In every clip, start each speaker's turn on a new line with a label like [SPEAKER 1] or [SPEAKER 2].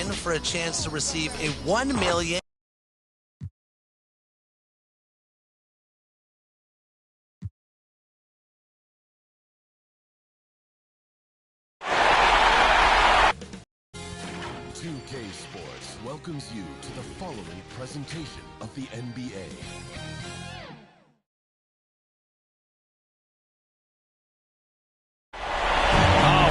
[SPEAKER 1] in for a chance to receive a $1 million.
[SPEAKER 2] Sports welcomes you to the following presentation of the NBA.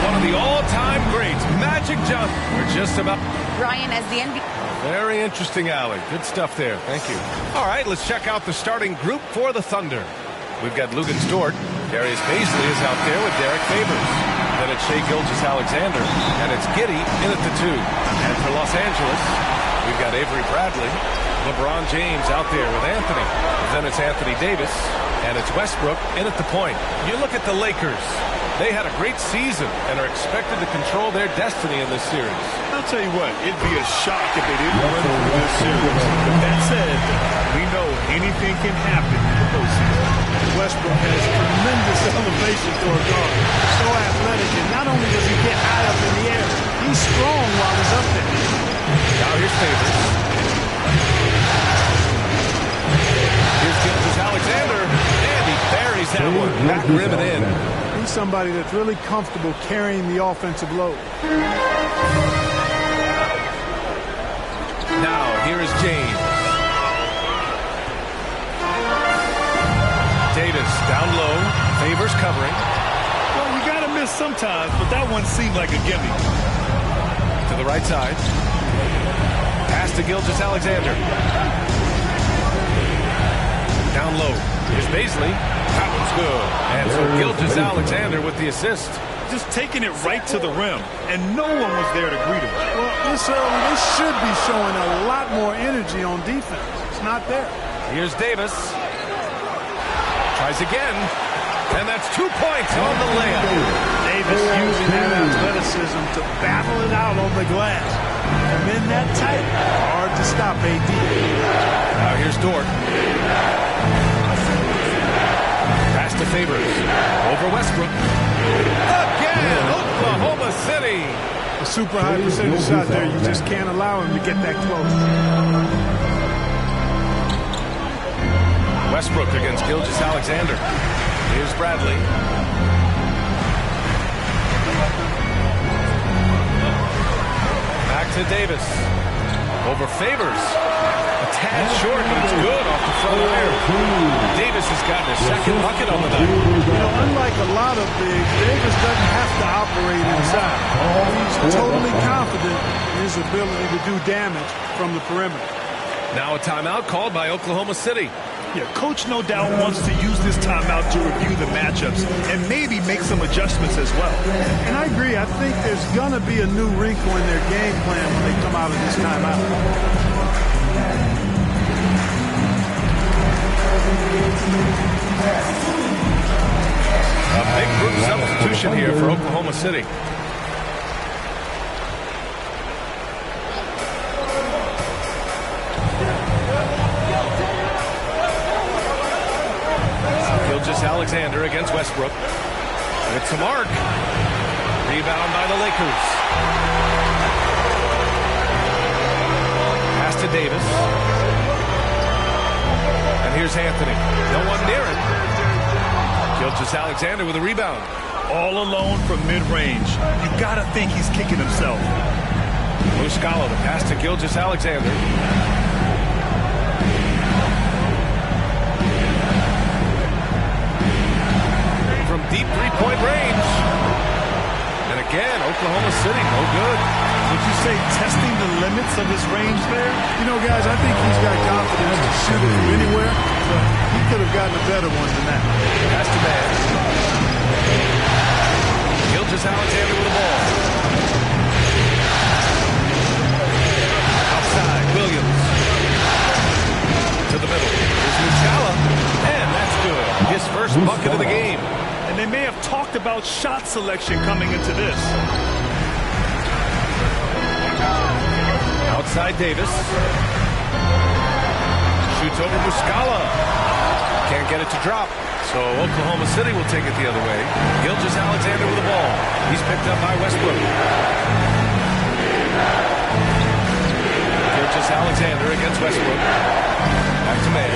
[SPEAKER 3] One of the all-time greats, Magic Johnson. We're just about...
[SPEAKER 4] Ryan, as the NBA...
[SPEAKER 3] Very interesting, Allie. Good stuff there. Thank you. All right, let's check out the starting group for the Thunder. We've got Lugan Stort. Darius Baisley is out there with Derek Favors. Then it's Shai Gilgeous-Alexander, and it's Giddey in at the 2. And for Los Angeles, we've got Avery Bradley. LeBron James out there with Anthony. Then it's Anthony Davis, and it's Westbrook in at the point. You look at the Lakers. They had a great season and are expected to control their destiny in this series.
[SPEAKER 5] I'll tell you what, it'd be a shock if they didn't run through this series. With that said, we know anything can happen in the postseason. Westbrook has tremendous elevation for a guard. So athletic, and not only does he get high up in the air, he's strong while he's up there.
[SPEAKER 3] Now here's Favors. Here's Gilgeous-Alexander, and he buries that one. Back rim and in.
[SPEAKER 5] He's somebody that's really comfortable carrying the offensive load.
[SPEAKER 3] Now here is James. Davis down low, Favors covering.
[SPEAKER 5] Well, you got to miss sometimes, but that one seemed like a gimme.
[SPEAKER 3] To the right side. Pass to Gilgeous-Alexander. Down low. Here's Baisley. That one's good. And so Gilgeous-Alexander with the assist.
[SPEAKER 5] Just taking it right to the rim, and no one was there to greet him. Well, this early, they should be showing a lot more energy on defense. It's not there.
[SPEAKER 3] Here's Davis. Tries again. And that's 2 points on the layup.
[SPEAKER 5] Davis using that athleticism to battle it out on the glass. And then that tight, hard to stop AD.
[SPEAKER 3] Now here's Dort. Pass to Favors. Over Westbrook. Again, Oklahoma City.
[SPEAKER 5] A super high percentage shot there. You just can't allow him to get that close.
[SPEAKER 3] Westbrook against Gilgeous-Alexander. Here's Bradley. Back to Davis. Over Favors. A tad short, but it's good off the front iron. Davis has gotten his second bucket on the night.
[SPEAKER 5] You know, unlike a lot of bigs, Davis doesn't have to operate inside. He's totally confident in his ability to do damage from the perimeter.
[SPEAKER 3] Now a timeout called by Oklahoma City.
[SPEAKER 6] Yeah, Coach no doubt wants to use this timeout to review the matchups and maybe make some adjustments as well.
[SPEAKER 5] And I agree. I think there's going to be a new wrinkle in their game plan when they come out of this timeout.
[SPEAKER 3] A big group substitution here for Oklahoma City. Gilgeous-Alexander against Westbrook. It's a mark. Rebound by the Lakers. Pass to Davis. And here's Anthony. No one near him. Gilgeous-Alexander with a rebound.
[SPEAKER 6] All alone from mid-range. You got to think he's kicking himself.
[SPEAKER 3] Muscala, the pass to Gilgeous-Alexander. From deep three-point range. And again, Oklahoma City, no good.
[SPEAKER 6] Would you say testing the limits of his range there?
[SPEAKER 5] You know, guys, I think he's got confidence to shoot it from anywhere, but he could have gotten a better one than that.
[SPEAKER 3] Pass to man. Gilgeous-Alexander with the ball. Outside, Williams. To the middle. Here's Muscala. And that's good. His first bucket of the game.
[SPEAKER 6] And they may have talked about shot selection coming into this.
[SPEAKER 3] Outside Davis. Shoots over Muscala. Can't get it to drop. So Oklahoma City will take it the other way. Gilgeous-Alexander with the ball. He's picked up by Westbrook. It's Westbrook. Back to man.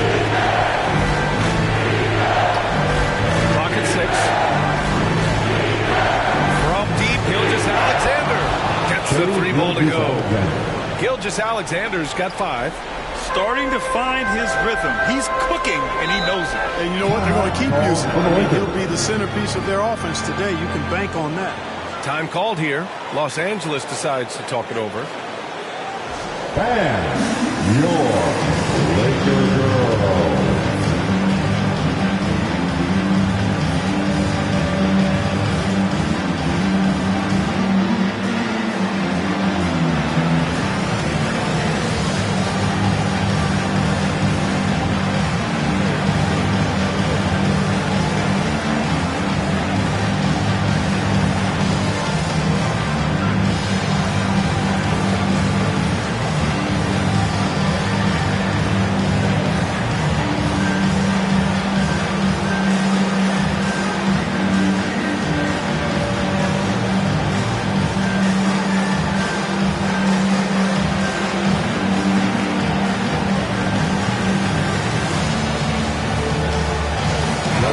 [SPEAKER 3] Clock at 6. From deep, Gilgeous-Alexander gets the 3 ball to go. Gilgeous-Alexander's got 5.
[SPEAKER 6] Starting to find his rhythm. He's cooking, and he knows it.
[SPEAKER 5] And you know what? They're going to keep using him. I mean, he'll be the centerpiece of their offense today. You can bank on that.
[SPEAKER 3] Time called here. Los Angeles decides to talk it over.
[SPEAKER 4] And your Laker girl.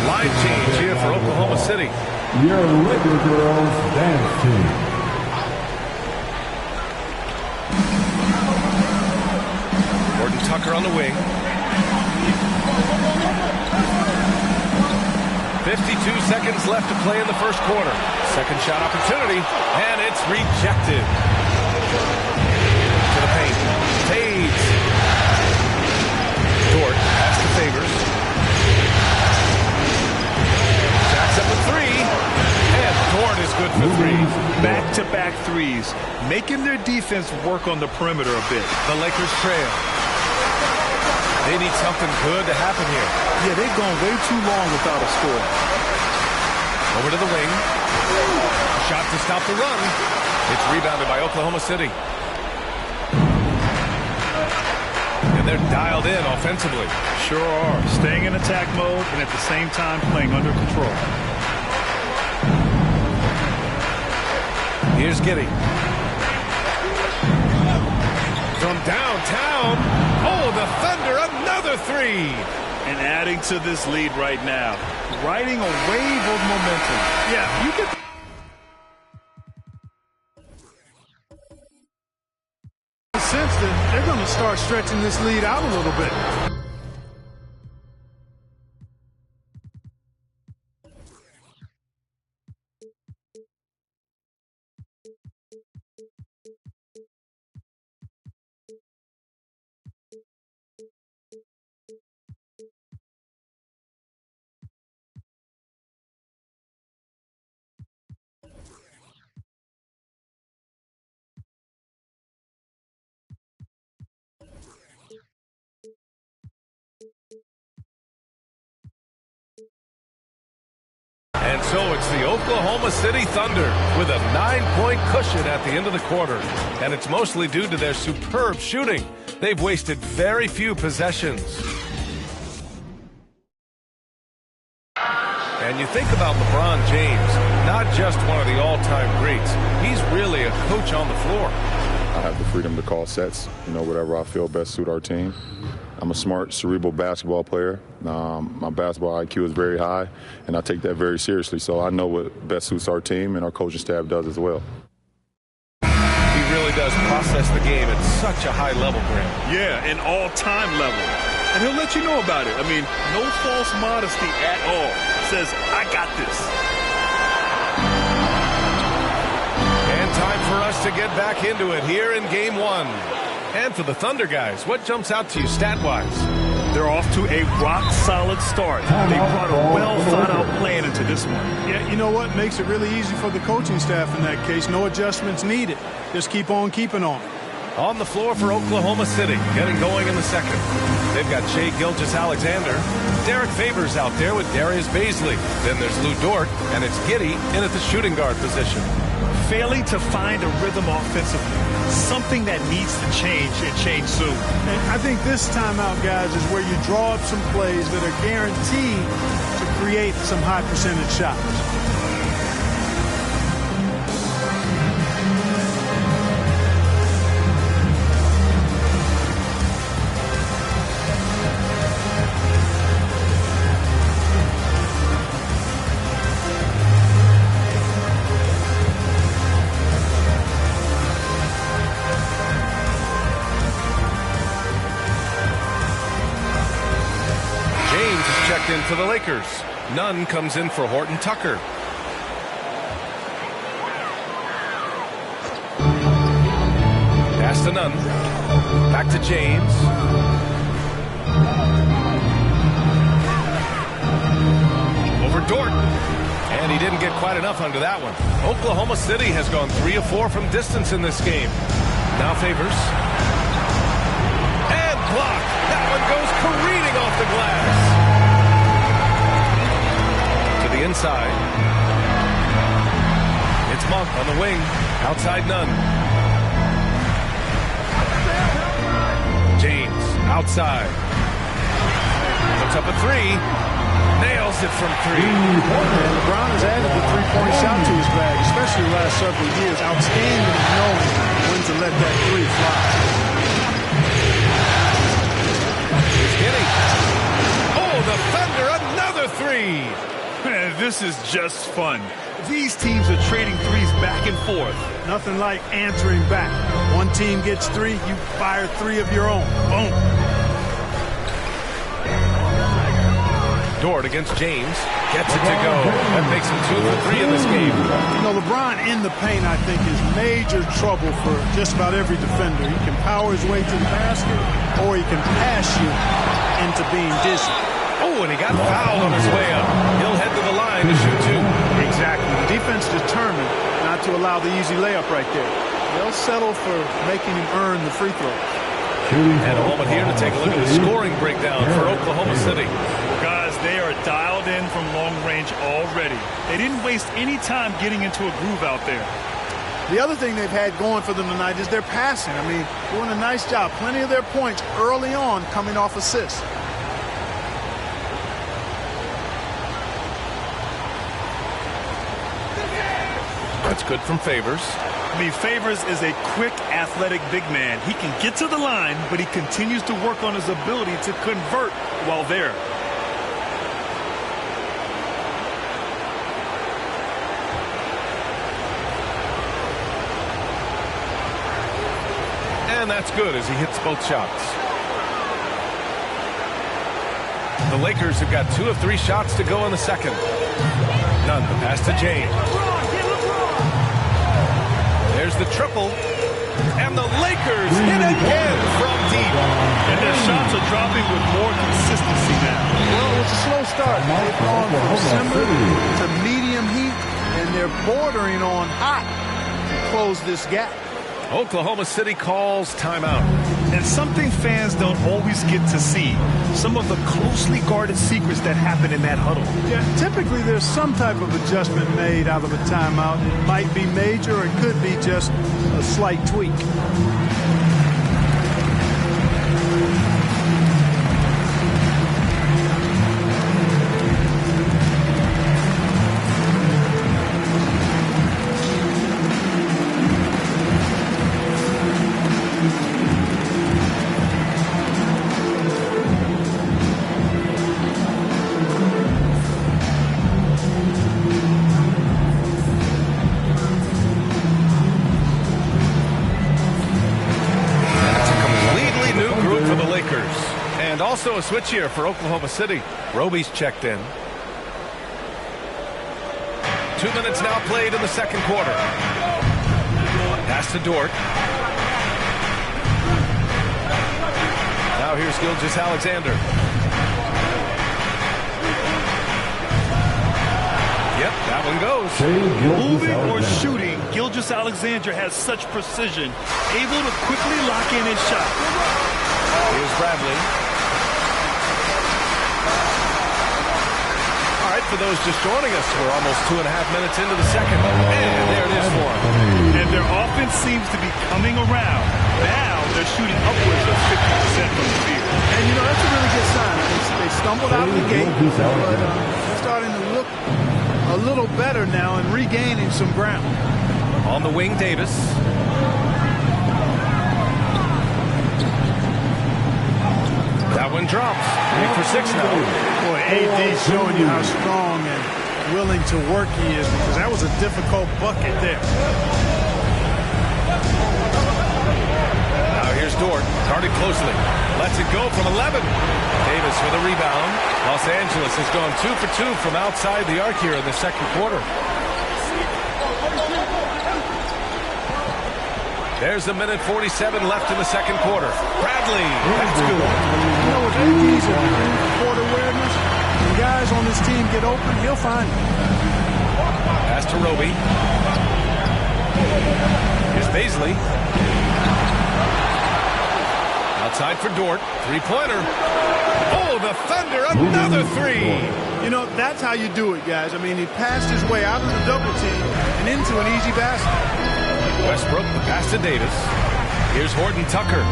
[SPEAKER 3] Line change here for Oklahoma City.
[SPEAKER 4] Your Laker girls dance team.
[SPEAKER 3] Gordon Tucker on the wing. 52 seconds left to play in the first quarter. Second shot opportunity, and it's rejected. To the paint. Taves. Dort pass to Favors. Jacks up a 3, and Dort is good for 3.
[SPEAKER 6] Back-to-back threes, making their defense work on the perimeter a bit.
[SPEAKER 3] The Lakers trail. They need something good to happen here.
[SPEAKER 5] Yeah, they've gone way too long without a score.
[SPEAKER 3] Over to the wing. Shot to stop the run. It's rebounded by Oklahoma City. And they're dialed in offensively.
[SPEAKER 6] Sure are. Staying in attack mode and at the same time playing under control.
[SPEAKER 3] Here's Giddey. From downtown. Oh, the Thunder, another 3.
[SPEAKER 6] And adding to this lead right now. Riding a wave of momentum. Yeah, you can...
[SPEAKER 5] Since then, they're going to start stretching this lead out a little bit.
[SPEAKER 3] And so it's the Oklahoma City Thunder with a 9-point cushion at the end of the quarter. And it's mostly due to their superb shooting. They've wasted very few possessions. And you think about LeBron James, not just one of the all-time greats. He's really a coach on the floor.
[SPEAKER 7] I have the freedom to call sets, whatever I feel best suit our team. I'm a smart, cerebral basketball player. My basketball IQ is very high, and I take that very seriously. So I know what best suits our team, and our coaching staff does as well.
[SPEAKER 3] He really does process the game at such a high level, Grant.
[SPEAKER 6] Yeah, an all-time level. And he'll let you know about it. I mean, no false modesty at all. Says, I got this.
[SPEAKER 3] And time for us to get back into it here in Game 1. And for the Thunder guys, what jumps out to you stat-wise?
[SPEAKER 6] They're off to a rock-solid start. They brought a well-thought-out plan into this one.
[SPEAKER 5] Yeah, you know what? Makes it really easy for the coaching staff in that case. No adjustments needed. Just keep on keeping on.
[SPEAKER 3] On the floor for Oklahoma City, getting going in the second. They've got Shai Gilgeous-Alexander. Derek Favors out there with Darius Bazley. Then there's Lou Dort, and it's Giddey in at the shooting guard position.
[SPEAKER 6] Failing to find a rhythm offensively. Something that needs to change and change soon.
[SPEAKER 5] And I think this timeout, guys, is where you draw up some plays that are guaranteed to create some high percentage shots.
[SPEAKER 3] checked in for the Lakers. Nunn comes in for Horton Tucker. Pass to Nunn. Back to James. Over Dort. And he didn't get quite enough under that one. Oklahoma City has gone 3 of 4 from distance in this game. Now Favors. And blocked. That one goes careening off the glass. To the inside. It's Monk on the wing. Outside Nunn. James outside. Puts up a 3. Nails it from 3.
[SPEAKER 5] And LeBron has added the three-point shot to his bag, especially the last several years. Outstanding at knowing when to let that 3 fly.
[SPEAKER 3] Here's Giddey. Oh, the Thunder, another 3.
[SPEAKER 6] Man, this is just fun. These teams are trading threes back and forth.
[SPEAKER 5] Nothing like answering back. One team gets 3, you fire 3 of your own. Boom.
[SPEAKER 3] Dort against James. Gets it to go. That makes him 2 for 3 in this game.
[SPEAKER 5] You know, LeBron in the paint, I think, is major trouble for just about every defender. He can power his way to the basket, or he can pass you into being dizzy.
[SPEAKER 3] Oh, and he got fouled on his way up. He'll head to the line to shoot 2.
[SPEAKER 5] Exactly. The defense determined not to allow the easy layup right there. They'll settle for making him earn the free throw.
[SPEAKER 3] And a moment here to take a look at the scoring breakdown for Oklahoma City.
[SPEAKER 6] Guys, they are dialed in from long range already. They didn't waste any time getting into a groove out there.
[SPEAKER 5] The other thing they've had going for them tonight is their passing. I mean, doing a nice job. Plenty of their points early on coming off assists.
[SPEAKER 3] That's good from Favors.
[SPEAKER 6] I mean, Favors is a quick, athletic big man. He can get to the line, but he continues to work on his ability to convert while there.
[SPEAKER 3] And that's good as he hits both shots. The Lakers have got 2 of 3 shots to go in the second. Nunn, the pass to James. There's the triple. And the Lakers hit again from deep.
[SPEAKER 6] And their shots are dropping with more consistency now.
[SPEAKER 5] Well, it was a slow start. They've gone from simmer to medium heat, and they're bordering on hot to close this gap.
[SPEAKER 3] Oklahoma City calls timeout.
[SPEAKER 6] And something fans don't always get to see. Some of the closely guarded secrets that happen in that huddle.
[SPEAKER 5] Yeah, typically there's some type of adjustment made out of a timeout. It might be major or it could be just a slight tweak.
[SPEAKER 3] Also a switch here for Oklahoma City. Roby's checked in. 2 minutes now played in the second quarter. Pass to Dort. Now here's Gilgeous-Alexander. Yep, that one goes.
[SPEAKER 6] Moving or shooting, Gilgeous-Alexander has such precision, able to quickly lock in his shot.
[SPEAKER 3] Here's Bradley. All right, for those just joining us, we're almost 2.5 minutes into the second. And there it is for them.
[SPEAKER 6] And their offense seems to be coming around. Now they're shooting upwards of 50% from the field.
[SPEAKER 5] And, you know, that's a really good sign. They stumbled out of the gate, but they're starting to look a little better now and regaining some ground.
[SPEAKER 3] On the wing, Davis. That one drops. 3 for 6 now.
[SPEAKER 5] Boy, AD showing you how strong and willing to work he is, because that was a difficult bucket there.
[SPEAKER 3] Now here's Dort. Guarded closely. Lets it go from 11. Davis with a rebound. Los Angeles has gone 2 for 2 from outside the arc here in the second quarter. There's a minute 47 left in the second quarter. Bradley, that's good.
[SPEAKER 5] You know what the keys are in court awareness? When guys on this team get open, he'll find them.
[SPEAKER 3] Pass to Roby. Here's Baisley. Outside for Dort. Three-pointer. Oh, the Thunder, another three.
[SPEAKER 5] You know, that's how you do it, guys. I mean, he passed his way out of the double team and into an easy basket.
[SPEAKER 3] Westbrook, the pass to Davis. Here's Horton Tucker.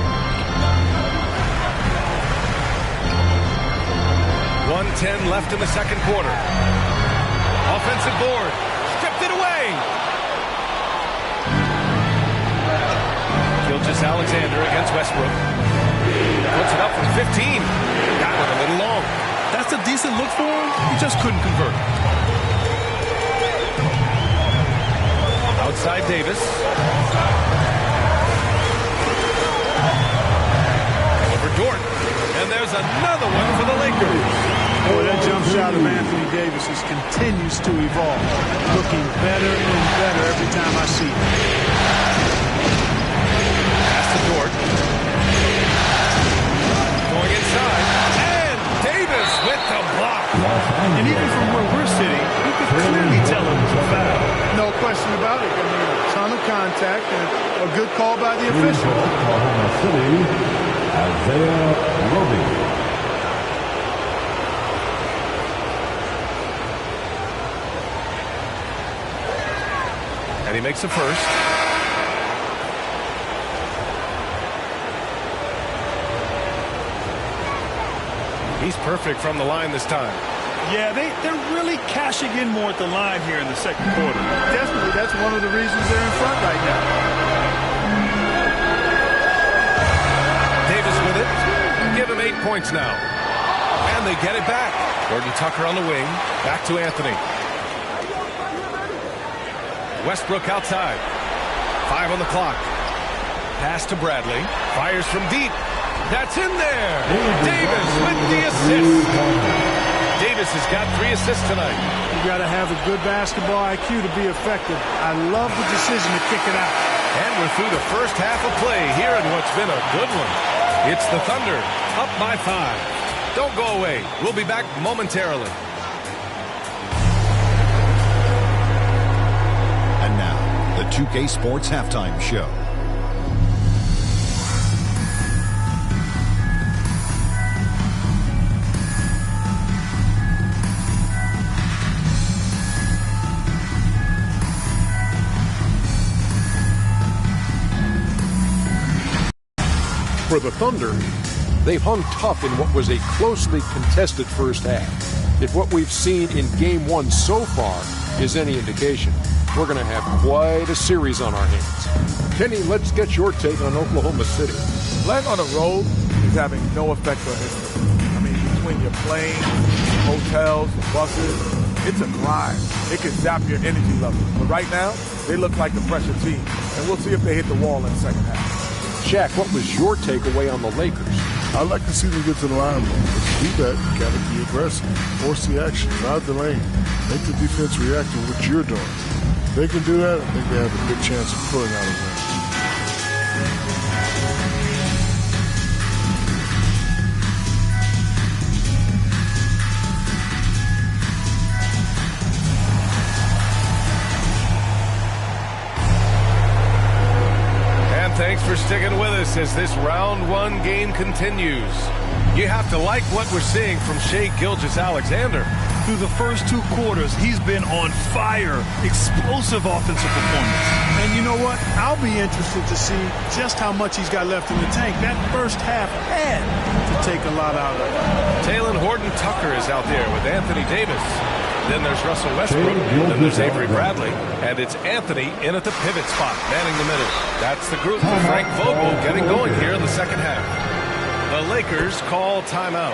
[SPEAKER 3] 1:10 left in the second quarter. Offensive board. Stripped it away. Gilgeous-Alexander against Westbrook. Puts it up from 15. Got it a little long.
[SPEAKER 6] That's a decent look for him. He just couldn't convert.
[SPEAKER 3] Outside Davis. Over Dort. And there's another one for the Lakers.
[SPEAKER 5] Boy, that jump shot of Anthony Davis continues to evolve. Looking better and better every time I see it.
[SPEAKER 3] Pass to Dort. Going inside. And Davis with the block.
[SPEAKER 5] And even from where we're sitting, you can clearly tell it was a foul. No question about it. I mean, a ton of contact and a good call by the official.
[SPEAKER 4] Oklahoma City, Isaiah Roby.
[SPEAKER 3] And he makes the first. He's perfect from the line this time.
[SPEAKER 6] Yeah, they're really cashing in more at the line here in the second quarter.
[SPEAKER 5] Definitely, that's one of the reasons they're in front right now.
[SPEAKER 3] Davis with it. Give him 8 points now. And they get it back. Horton Tucker on the wing. Back to Anthony. Westbrook outside. 5 on the clock. Pass to Bradley. Fires from deep. That's in there. Davis with the assist. Davis has got 3 assists tonight.
[SPEAKER 5] You got to have a good basketball IQ to be effective. I love the decision to kick it out.
[SPEAKER 3] And we're through the first half of play here in what's been a good one. It's the Thunder up by 5. Don't go away. We'll be back momentarily.
[SPEAKER 8] And now, the 2K Sports Halftime Show.
[SPEAKER 9] For the Thunder, they've hung tough in what was a closely contested first half. If what we've seen in Game 1 so far is any indication, we're going to have quite a series on our hands. Kenny, let's get your take on Oklahoma City.
[SPEAKER 10] Playing on the road is having no effect on this team. I mean, between your planes, hotels, buses, it's a grind. It can zap your energy level. But right now, they look like the pressure team. And we'll see if they hit the wall in the second half.
[SPEAKER 9] Shaq, what was your takeaway on the Lakers?
[SPEAKER 11] I'd like to see them get to the line more. To do that, you got to be aggressive. Force the action. Drive the lane. Make the defense react to what you're doing. If they can do that, I think they have a good chance of pulling out a win.
[SPEAKER 3] Thanks for sticking with us as this round 1 game continues. You have to like what we're seeing from Shai Gilgeous-Alexander.
[SPEAKER 6] Through the first 2 quarters, he's been on fire. Explosive offensive performance.
[SPEAKER 5] And you know what? I'll be interested to see just how much he's got left in the tank. That first half had to take a lot out of it.
[SPEAKER 3] Taylor Horton Tucker is out there with Anthony Davis. Then there's Russell Westbrook. Then there's Avery Bradley. And it's Anthony in at the pivot spot, manning the middle. That's the group for Frank Vogel getting going here in the second half. The Lakers call timeout.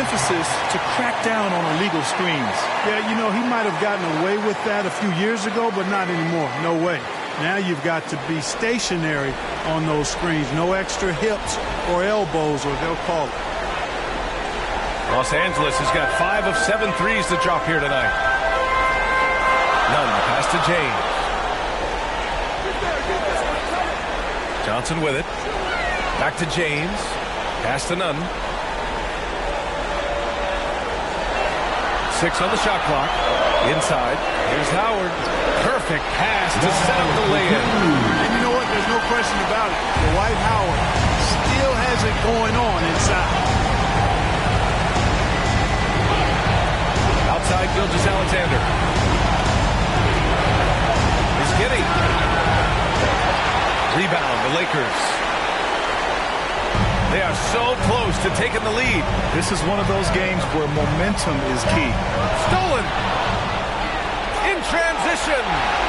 [SPEAKER 6] emphasis to crack down on illegal screens.
[SPEAKER 5] Yeah, you know, he might have gotten away with that a few years ago, but not anymore. No way. Now you've got to be stationary on those screens. No extra hips or elbows, or they'll call it.
[SPEAKER 3] Los Angeles has got 5 of 7 threes to drop here tonight. Nunn, pass to James. Johnson with it. Back to James. Pass to Nunn. 6 on the shot clock. Inside. Here's Howard. Perfect pass to set up the lay-in.
[SPEAKER 5] And you know what? There's no question about it. Dwight Howard still has it going on inside.
[SPEAKER 3] Outside Gilgeous-Alexander. Is Giddey. Rebound, the Lakers. They are so close to taking the lead.
[SPEAKER 6] This is one of those games where momentum is key.
[SPEAKER 3] Stolen. In transition.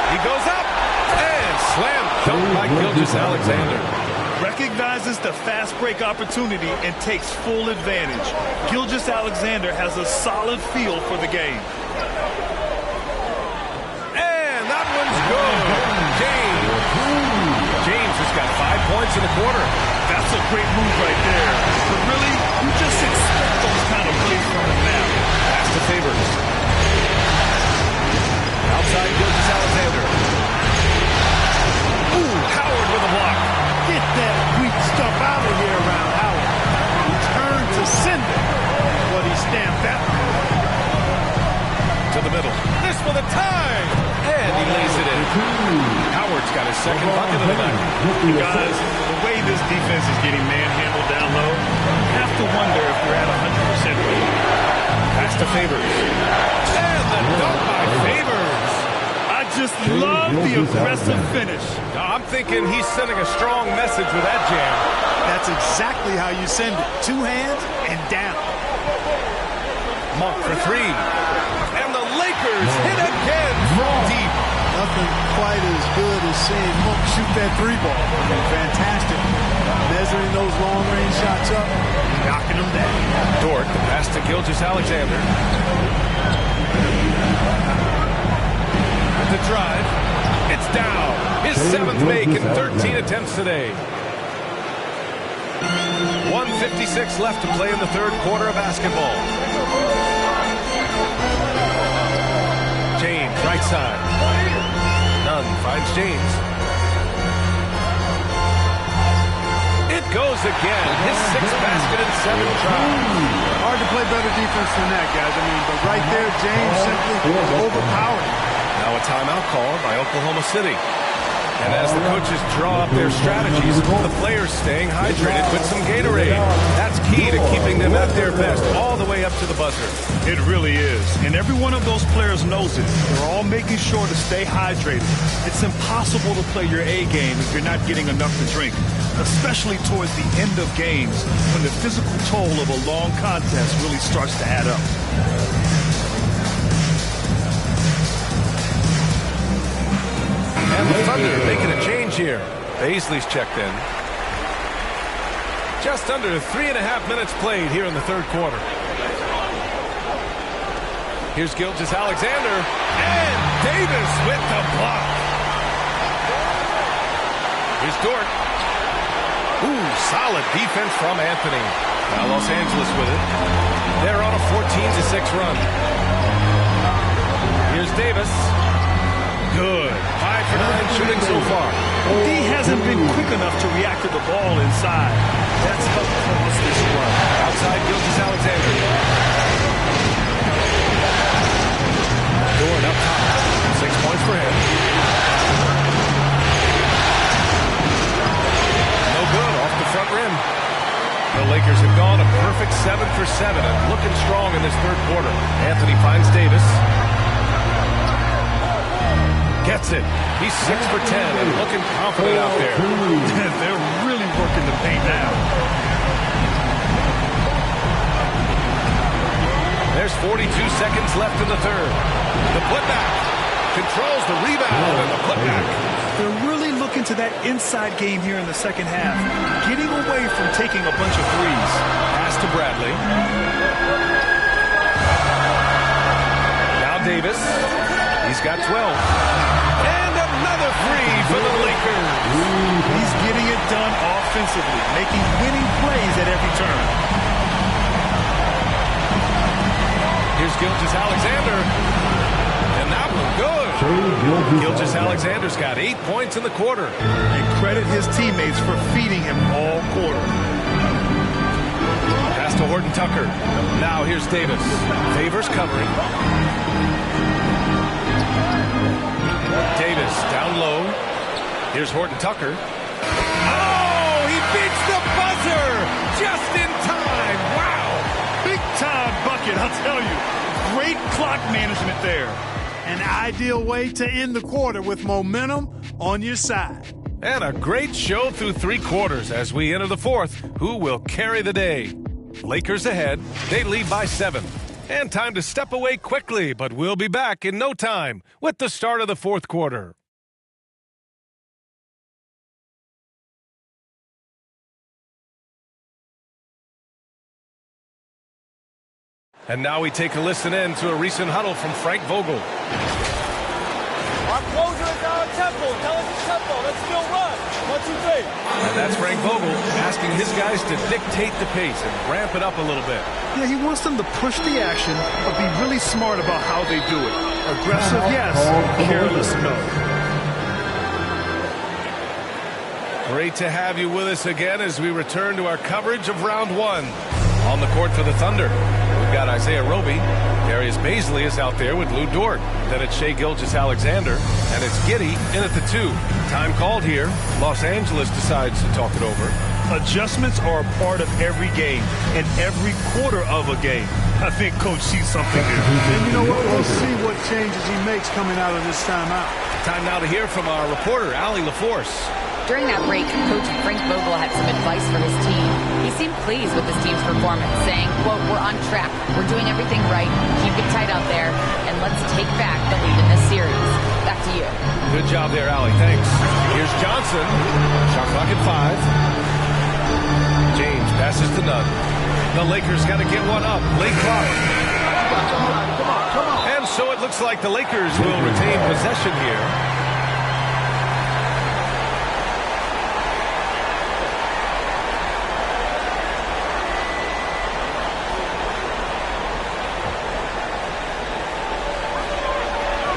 [SPEAKER 3] He goes up and slam dunk by Gilgeous-Alexander.
[SPEAKER 6] Recognizes the fast break opportunity and takes full advantage. Gilgeous-Alexander has a solid feel for the game.
[SPEAKER 3] And that one's good. James has got 5 points in the quarter.
[SPEAKER 6] That's a great move right there. But really, you just expect those kind of plays from him now.
[SPEAKER 3] Pass to Favors. Outside Gilgeous-Alexander. Ooh, Howard with a block.
[SPEAKER 5] Get that weak stuff out of here around Howard. Return to sender. What he stamped out.
[SPEAKER 3] To the middle. This for the tie. And he lays it in. Howard's got his second bucket of the night.
[SPEAKER 6] Guys, the way this defense is getting manhandled down low, you have to wonder if they're at 100% rate.
[SPEAKER 3] Pass to Favors. And the dunk by Favors.
[SPEAKER 6] I just love the aggressive finish.
[SPEAKER 3] I'm thinking he's sending a strong message with that jam.
[SPEAKER 5] That's exactly how you send it. 2 hands and down.
[SPEAKER 3] Monk for 3. And the Lakers hit again from deep.
[SPEAKER 5] Nothing quite as good as seeing Monk shoot that 3 ball. I mean, fantastic. Measuring those long-range shots up, knocking them down.
[SPEAKER 3] Dort, the pass to Gilgeous-Alexander. The drive. It's down. His 7th make in 13 attempts today. 1:56 left to play in the third quarter of basketball. James, right side. Nunn finds James. It goes again. His 6th basket in 7 tries.
[SPEAKER 5] Hard to play better defense than that, guys. I mean, but right there, James simply overpowered.
[SPEAKER 3] Now a timeout called by Oklahoma City. And as the coaches draw up their strategies, the players staying hydrated with some Gatorade. That's key to keeping them at their best all the way up to the buzzer.
[SPEAKER 6] It really is. And every one of those players knows it. They're all making sure to stay hydrated. It's impossible to play your A game if you're not getting enough to drink, especially towards the end of games when the physical toll of a long contest really starts to add up.
[SPEAKER 3] And the Thunder making a change here. Baisley's checked in. Just under 3.5 minutes played here in the third quarter. Here's Gilgeous-Alexander. And Davis with the block. Here's Dort. Ooh, solid defense from Anthony. Now Los Angeles with it. They're on a 14-6 run. Here's Davis. Good. 5 for 9 shooting so far.
[SPEAKER 6] D hasn't been quick enough to react to the ball inside. That's helped cause this run.
[SPEAKER 3] Outside Gilgeous-Alexander. Dort up top. 6 points for him. No good. Off the front rim. The Lakers have gone a perfect 7 for 7 and looking strong in this third quarter. Anthony finds Davis. Gets it. He's 6 for 10 and looking confident out there.
[SPEAKER 6] They're really working the paint now.
[SPEAKER 3] There's 42 seconds left in the third. The putback controls the rebound and the putback.
[SPEAKER 6] They're really looking to that inside game here in the second half, getting away from taking a bunch of threes.
[SPEAKER 3] Pass to Bradley. Davis. He's got 12. And another free for the Lakers.
[SPEAKER 6] He's getting it done offensively, making winning plays at every turn.
[SPEAKER 3] Here's Gilgeous-Alexander. And that one good. Gilgeous-Alexander's got 8 points in the quarter.
[SPEAKER 6] And credit his teammates for feeding him all quarter.
[SPEAKER 3] Pass to Horton Tucker. Now here's Davis. Favors covering. Davis down low. Here's Horton Tucker. Oh, he beats the buzzer just in time. Wow.
[SPEAKER 6] Big time bucket, I'll tell you. Great clock management there.
[SPEAKER 5] An ideal way to end the quarter with momentum on your side.
[SPEAKER 3] And a great show through 3 quarters as we enter the 4th. Who will carry the day? Lakers ahead. They lead by 7. And time to step away quickly, but we'll be back in no time with the start of the 4th quarter. And now we take a listen in to a recent huddle from Frank Vogel.
[SPEAKER 12] Our closer is our tempo. Tell us the tempo. Let's still run. 1, 2, 3.
[SPEAKER 3] And that's Frank Vogel asking his guys to dictate the pace and ramp it up a little bit.
[SPEAKER 6] Yeah, he wants them to push the action, but be really smart about how they do it. Aggressive, yes. Careless, no.
[SPEAKER 3] Great to have you with us again as we return to our coverage of round 1. On the court for the Thunder, we've got Isaiah Roby. Darius Baisley is out there with Lou Dort. Then it's Shai Gilgeous-Alexander, and it's Giddey in at the 2. Time called here. Los Angeles decides to talk it over.
[SPEAKER 6] Adjustments are a part of every game and every quarter of a game. I think Coach sees something here.
[SPEAKER 5] And you know what? We'll see what changes he makes coming out of this timeout.
[SPEAKER 3] Time now to hear from our reporter, Allie LaForce.
[SPEAKER 13] During that break, Coach Frank Vogel had some advice for his team. He seemed pleased with his team's performance, saying, quote, "We're on track. We're doing everything right. Keep it tight out there, and let's take back the lead in this series." Back to you.
[SPEAKER 3] Good job there, Allie. Thanks. Here's Johnson. Shot clock at 5. James passes to Nunn. The Lakers got to get one up. Late clock.
[SPEAKER 5] Come on.
[SPEAKER 3] And so it looks like the Lakers will retain possession here.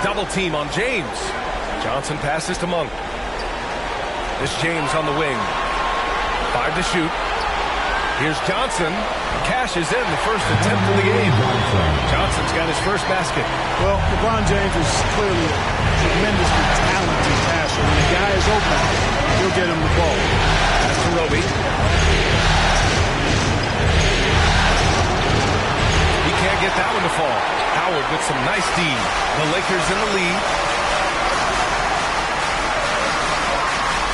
[SPEAKER 3] Double team on James. Johnson passes to Monk. This James on the wing. 5 to shoot. Here's Johnson. Cashes in the first attempt of the game. Johnson's got his first basket.
[SPEAKER 5] Well, LeBron James is clearly a tremendously talented passer. When the guy is open, he'll get him the ball.
[SPEAKER 3] Pass to Roby. He can't get that one to fall. Howard with some nice D. The Lakers in the lead.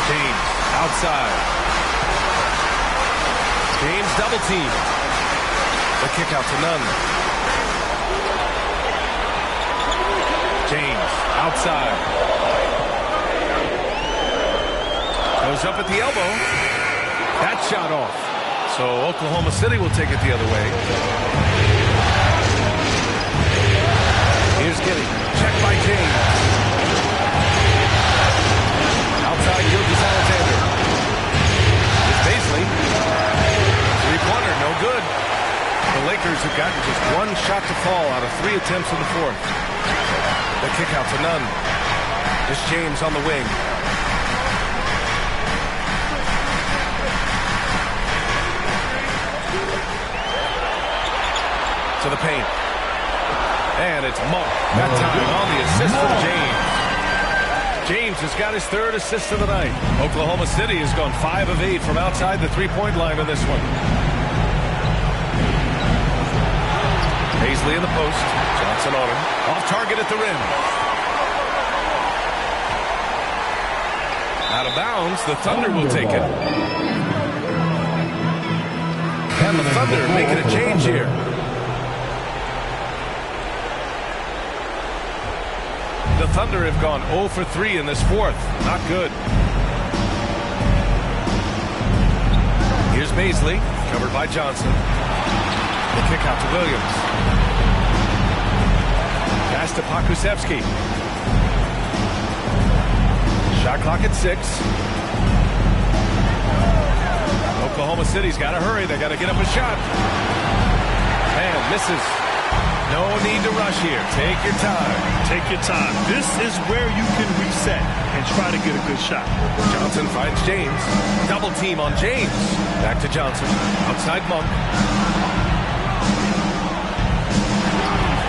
[SPEAKER 3] James outside. James double team. The kick out to Nunn. James outside. Goes up at the elbow. That shot off. So Oklahoma City will take it the other way. Here's Giddey. Check by James. Outside Gilgeous-Alexander. Here's Baisley. Three-pointer, no good. The Lakers have gotten just one shot to fall out of 3 attempts in the 4th. The kick out to Nunn. This James on the wing. To the paint. And it's Monk. That time on the assist from James. James has got his 3rd assist of the night. Oklahoma City has gone 5 of 8 from outside the 3-point line in this one. Baisley in the post. Johnson on him. Off target at the rim. Out of bounds. The Thunder will take it. And the Thunder making a change here. The Thunder have gone 0 for 3 in this 4th. Not good. Here's Baisley, covered by Johnson. The kick out to Williams. Pass to Pokusevski. Shot clock at 6. Oklahoma City's got to hurry. They got to get up a shot. And misses. No need to rush here. Take your time.
[SPEAKER 6] Take your time. This is where you can reset and try to get a good shot.
[SPEAKER 3] Johnson finds James. Double team on James. Back to Johnson. Outside Monk.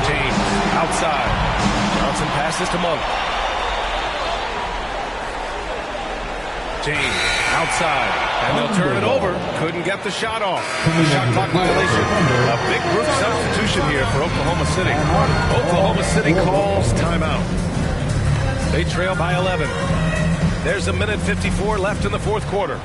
[SPEAKER 3] James outside. Johnson passes to Monk. James outside. And they'll turn it over. Couldn't get the shot off. Shot clock violation. A big group substitution here for Oklahoma City. Oklahoma City calls timeout. They trail by 11. There's a minute 54 left in the fourth quarter.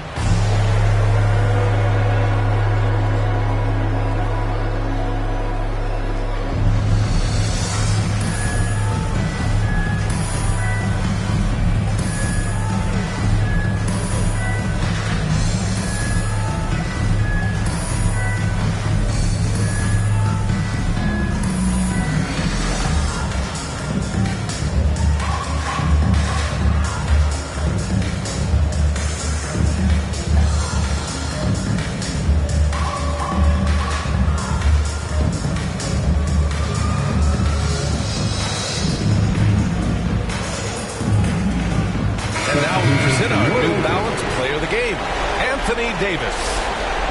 [SPEAKER 3] Davis.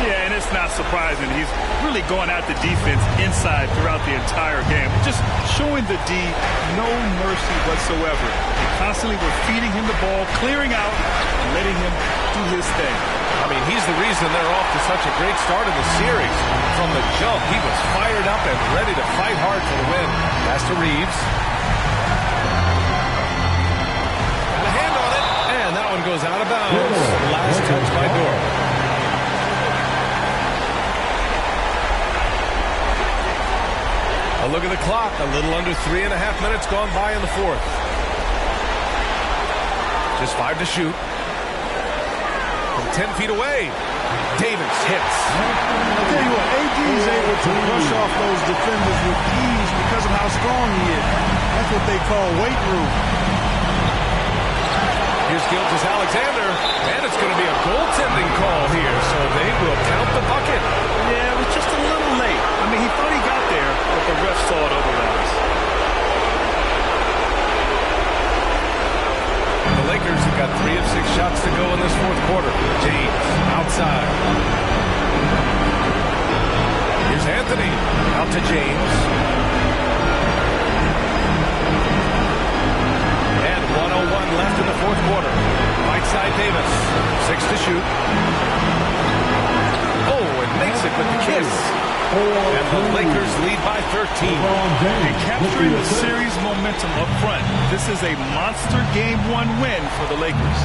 [SPEAKER 6] Yeah, and it's not surprising. He's really going at the defense inside throughout the entire game. Just showing the D no mercy whatsoever. They constantly were feeding him the ball, clearing out, and letting him do his thing.
[SPEAKER 3] I mean, he's the reason they're off to such a great start in the series. From the jump, he was fired up and ready to fight hard for the win. Pass to Reeves. Got a hand on it, and that one goes out of bounds. Last touch by Dort. A look at the clock. A little under 3.5 minutes gone by in the fourth. Just 5 to shoot. From 10 feet away, Davis hits.
[SPEAKER 5] I'll tell you what, AD is able to brush off those defenders with ease because of how strong he is. That's what they call weight room.
[SPEAKER 3] Here's Gilgeous-Alexander, and it's going to be a goaltending call here, so they will count the bucket.
[SPEAKER 6] Yeah, it was just a little late. I mean, he thought he got there, but the ref saw it otherwise.
[SPEAKER 3] The Lakers have got 3 of 6 shots to go in this fourth quarter. James outside. Here's Anthony out to James. And 1:01 left in the fourth quarter. Right side Davis. 6 to shoot. Oh, and makes it with the kiss. And the Lakers lead by 13.
[SPEAKER 6] And capturing the series momentum up front. This is a monster Game 1 win for the Lakers.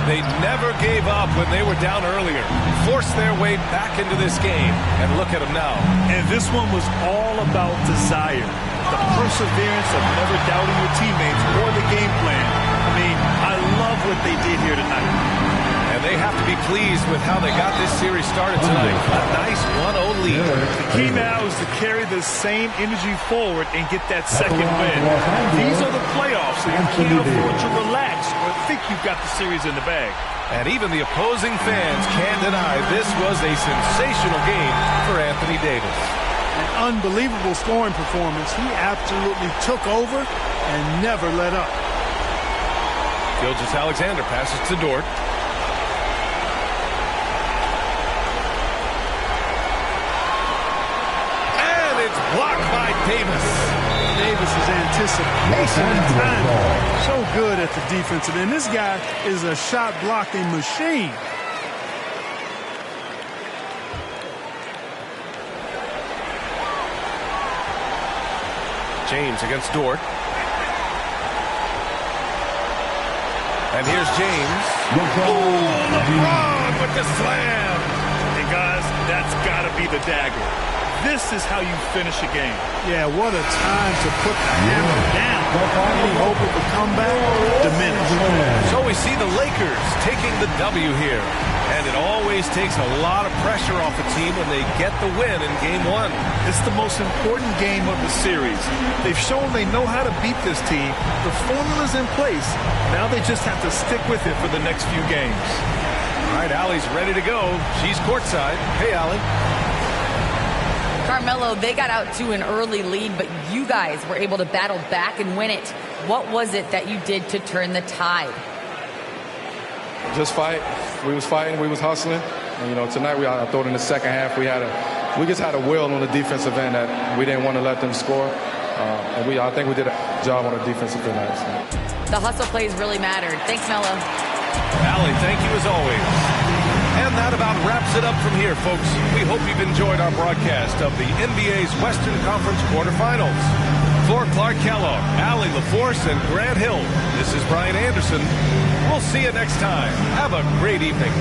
[SPEAKER 3] They never gave up when they were down earlier. Forced their way back into this game. And look at them now.
[SPEAKER 6] And this one was all about desire. The perseverance of never doubting your teammates or the game plan. I mean, I love what they did here tonight.
[SPEAKER 3] And they have to be pleased with how they got this series started tonight. A nice 1-0 lead.
[SPEAKER 6] The key now is to carry the same energy forward and get that second win. These are the playoffs, so you can't afford to relax or think you've got the series in the bag.
[SPEAKER 3] And even the opposing fans can't deny this was a sensational game for Anthony Davis.
[SPEAKER 5] An unbelievable scoring performance. He absolutely took over and never let up.
[SPEAKER 3] Gilgeous-Alexander passes to Dort. Blocked by Davis.
[SPEAKER 5] Davis's anticipation and time. So good at the defensive end. This guy is a shot blocking machine.
[SPEAKER 3] James against Dort. And here's James. Oh, LeBron with the slam.
[SPEAKER 6] And guys, that's got to be the dagger. This is how you finish a game.
[SPEAKER 5] Yeah, what a time to put the hammer down. Any hope of a comeback diminished.
[SPEAKER 3] So we see the Lakers taking the W here. And it always takes a lot of pressure off a team when they get the win in Game 1.
[SPEAKER 6] It's the most important game of the series. They've shown they know how to beat this team. The formula's in place. Now they just have to stick with it for the next few games.
[SPEAKER 3] All right, Allie's ready to go. She's courtside. Hey, Allie.
[SPEAKER 13] Carmelo, they got out to an early lead, but you guys were able to battle back and win it. What was it that you did to turn the tide?
[SPEAKER 14] Just fight. We was fighting. We was hustling. And, you know, tonight I thought in the second half we just had a will on the defensive end that we didn't want to let them score. And I think we did a job on the defensive end.
[SPEAKER 13] The hustle plays really mattered. Thanks, Melo.
[SPEAKER 3] Allie, thank you as always. And that about wraps it up from here, folks. We hope you've enjoyed our broadcast of the NBA's Western Conference quarterfinals. For Clark Kellogg, Allie LaForce, and Grant Hill, this is Brian Anderson. We'll see you next time. Have a great evening.